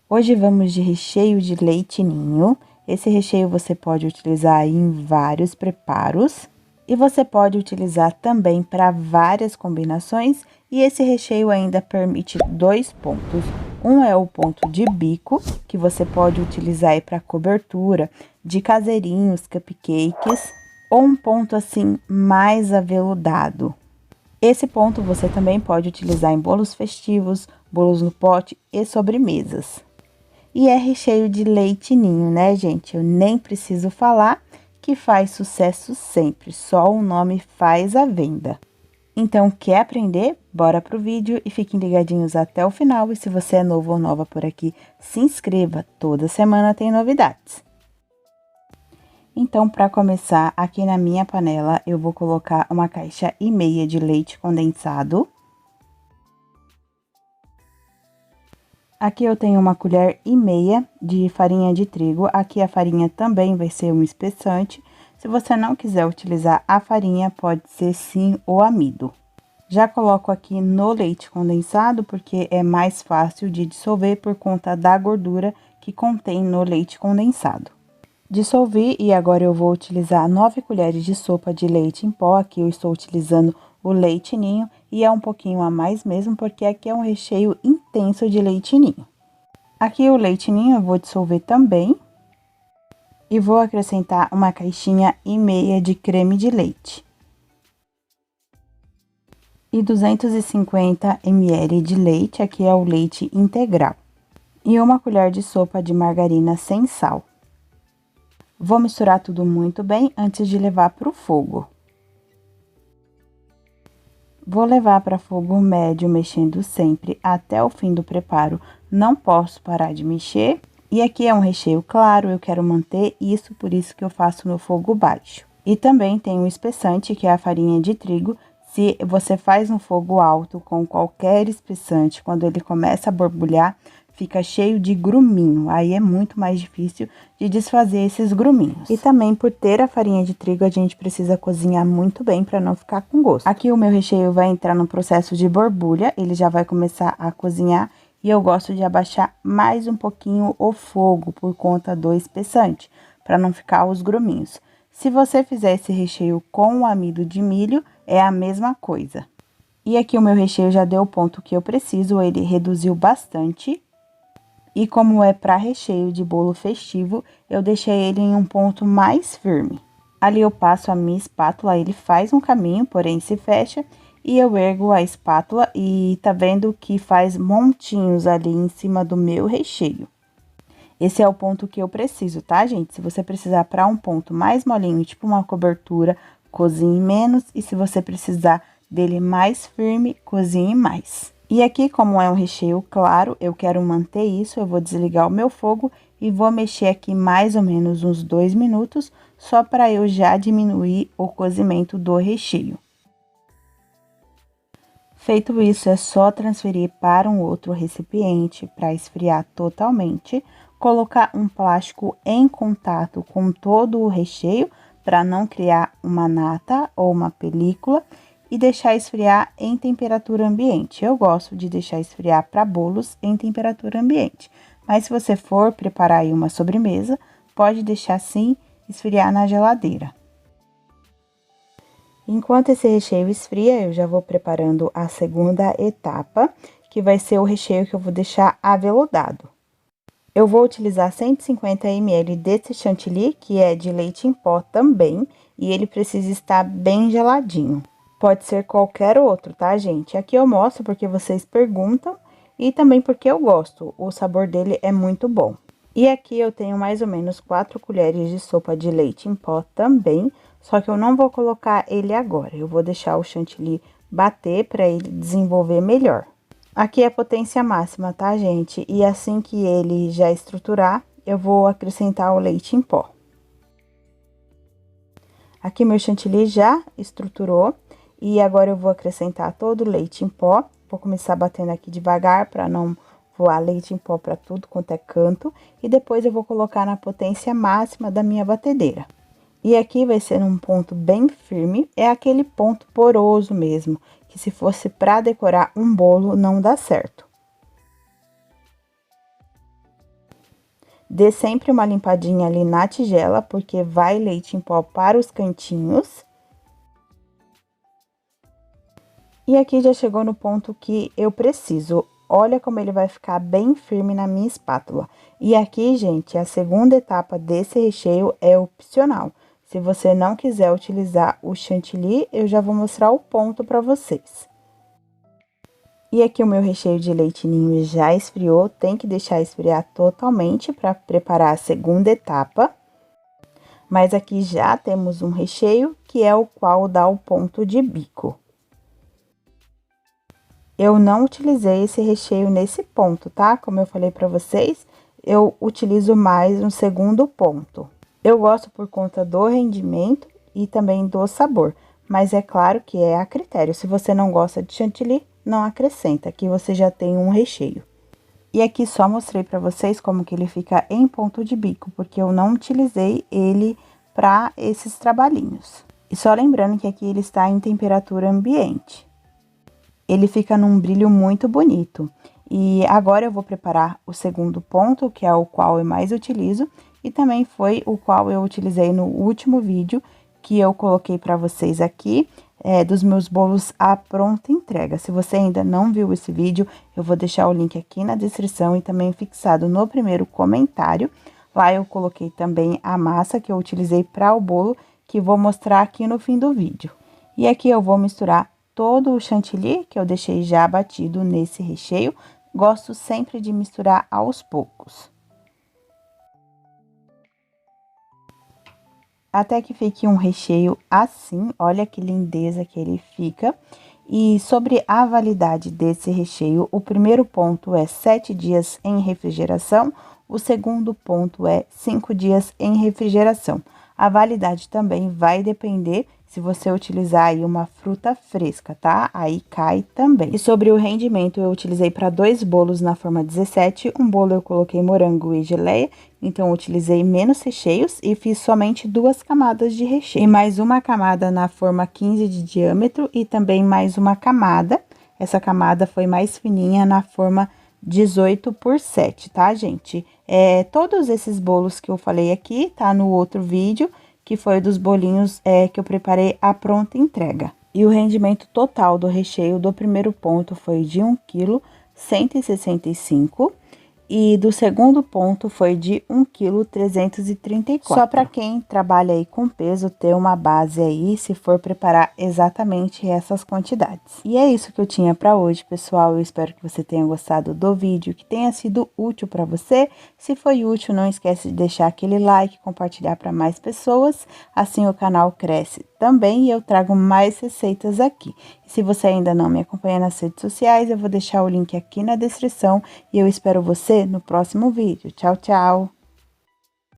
Hoje vamos de recheio de leite ninho. Esse recheio você pode utilizar em vários preparos e você pode utilizar também para várias combinações. E esse recheio ainda permite 2 pontos. Um é o ponto de bico, que você pode utilizar para cobertura de caseirinhos, cupcakes, ou um ponto assim mais aveludado. Esse ponto você também pode utilizar em bolos festivos, bolos no pote e sobremesas. E é recheio de leite ninho, né, gente? Eu nem preciso falar que faz sucesso sempre, só o nome faz a venda. Então, quer aprender? Bora pro vídeo e fiquem ligadinhos até o final. E se você é novo ou nova por aqui, se inscreva, toda semana tem novidades. Então, para começar, aqui na minha panela, eu vou colocar 1,5 caixa de leite condensado. Aqui eu tenho 1,5 colher de farinha de trigo. Aqui a farinha também vai ser um espessante. Se você não quiser utilizar a farinha, pode ser sim o amido. Já coloco aqui no leite condensado, porque é mais fácil de dissolver por conta da gordura que contém no leite condensado. Dissolvi e agora eu vou utilizar 9 colheres de sopa de leite em pó. Aqui eu estou utilizando o leite ninho e é um pouquinho a mais mesmo, porque aqui é um recheio intenso de leite ninho. Aqui o leite ninho eu vou dissolver também e vou acrescentar 1,5 caixinha de creme de leite. E 250 ml de leite, aqui é o leite integral. E 1 colher de sopa de margarina sem sal. Vou misturar tudo muito bem antes de levar para o fogo. Vou levar para fogo médio, mexendo sempre até o fim do preparo. Não posso parar de mexer. E aqui é um recheio claro, eu quero manter isso, por isso que eu faço no fogo baixo. E também tem um espessante, que é a farinha de trigo. Se você faz no fogo alto com qualquer espessante, quando ele começa a borbulhar, fica cheio de gruminho, aí é muito mais difícil de desfazer esses gruminhos. E também por ter a farinha de trigo, a gente precisa cozinhar muito bem para não ficar com gosto. Aqui o meu recheio vai entrar no processo de borbulha, ele já vai começar a cozinhar e eu gosto de abaixar mais um pouquinho o fogo por conta do espessante, para não ficar os gruminhos. Se você fizer esse recheio com o amido de milho, é a mesma coisa. E aqui o meu recheio já deu o ponto que eu preciso, ele reduziu bastante. E como é para recheio de bolo festivo, eu deixei ele em um ponto mais firme. Ali eu passo a minha espátula, ele faz um caminho, porém se fecha, e eu ergo a espátula e tá vendo que faz montinhos ali em cima do meu recheio. Esse é o ponto que eu preciso, tá, gente? Se você precisar para um ponto mais molinho, tipo uma cobertura, cozinhe menos, e se você precisar dele mais firme, cozinhe mais. E aqui, como é um recheio claro, eu quero manter isso, eu vou desligar o meu fogo e vou mexer aqui mais ou menos uns 2 minutos, só para eu já diminuir o cozimento do recheio. Feito isso, é só transferir para um outro recipiente para esfriar totalmente, colocar um plástico em contato com todo o recheio, para não criar uma nata ou uma película, e deixar esfriar em temperatura ambiente. Eu gosto de deixar esfriar para bolos em temperatura ambiente, mas se você for preparar aí uma sobremesa, pode deixar assim esfriar na geladeira. Enquanto esse recheio esfria, eu já vou preparando a segunda etapa, que vai ser o recheio que eu vou deixar aveludado. Eu vou utilizar 150 ml desse chantilly, que é de leite em pó também, e ele precisa estar bem geladinho. Pode ser qualquer outro, tá, gente? Aqui eu mostro porque vocês perguntam e também porque eu gosto. O sabor dele é muito bom. E aqui eu tenho mais ou menos 4 colheres de sopa de leite em pó também, só que eu não vou colocar ele agora. Eu vou deixar o chantilly bater para ele desenvolver melhor. Aqui é potência máxima, tá, gente? E assim que ele já estruturar, eu vou acrescentar o leite em pó. Aqui meu chantilly já estruturou. E agora eu vou acrescentar todo o leite em pó. Vou começar batendo aqui devagar para não voar leite em pó para tudo quanto é canto. E depois eu vou colocar na potência máxima da minha batedeira. E aqui vai ser um ponto bem firme, é aquele ponto poroso mesmo, que se fosse para decorar um bolo não dá certo. Dê sempre uma limpadinha ali na tigela, porque vai leite em pó para os cantinhos. E aqui já chegou no ponto que eu preciso. Olha como ele vai ficar bem firme na minha espátula. E aqui, gente, a segunda etapa desse recheio é opcional. Se você não quiser utilizar o chantilly, eu já vou mostrar o ponto para vocês. E aqui o meu recheio de leite ninho já esfriou, tem que deixar esfriar totalmente para preparar a segunda etapa. Mas aqui já temos um recheio, que é o qual dá o ponto de bico. Eu não utilizei esse recheio nesse ponto, tá? Como eu falei para vocês, eu utilizo mais no segundo ponto. Eu gosto por conta do rendimento e também do sabor, mas é claro que é a critério. Se você não gosta de chantilly, não acrescenta, aqui você já tem um recheio. E aqui só mostrei para vocês como que ele fica em ponto de bico, porque eu não utilizei ele para esses trabalhinhos. E só lembrando que aqui ele está em temperatura ambiente. Ele fica num brilho muito bonito. E agora eu vou preparar o segundo ponto, que é o qual eu mais utilizo, e também foi o qual eu utilizei no último vídeo, que eu coloquei para vocês aqui, dos meus bolos à pronta entrega. Se você ainda não viu esse vídeo, eu vou deixar o link aqui na descrição e também fixado no primeiro comentário. Lá eu coloquei também a massa que eu utilizei para o bolo, que vou mostrar aqui no fim do vídeo. E aqui eu vou misturar todo o chantilly que eu deixei já batido nesse recheio. Gosto sempre de misturar aos poucos. Até que fique um recheio assim, olha que lindeza que ele fica. E sobre a validade desse recheio, o primeiro ponto é 7 dias em refrigeração, o segundo ponto é 5 dias em refrigeração. A validade também vai depender se você utilizar aí uma fruta fresca, tá? Aí cai também. E sobre o rendimento, eu utilizei para 2 bolos na forma 17, um bolo eu coloquei morango e geleia, então eu utilizei menos recheios e fiz somente 2 camadas de recheio. E mais uma camada na forma 15 de diâmetro e também mais uma camada. Essa camada foi mais fininha na forma 18 por 7, tá, gente? Todos esses bolos que eu falei aqui, tá no outro vídeo, que foi dos bolinhos que eu preparei à pronta entrega. E o rendimento total do recheio do primeiro ponto foi de 1,165 kg. E do segundo ponto foi de 1,334 kg. Só para quem trabalha aí com peso, ter uma base aí, se for preparar exatamente essas quantidades. E é isso que eu tinha para hoje, pessoal. Eu espero que você tenha gostado do vídeo, que tenha sido útil para você. Se foi útil, não esquece de deixar aquele like, compartilhar para mais pessoas. Assim o canal cresce também e eu trago mais receitas aqui. E se você ainda não me acompanha nas redes sociais, eu vou deixar o link aqui na descrição e eu espero você no próximo vídeo. Tchau, tchau!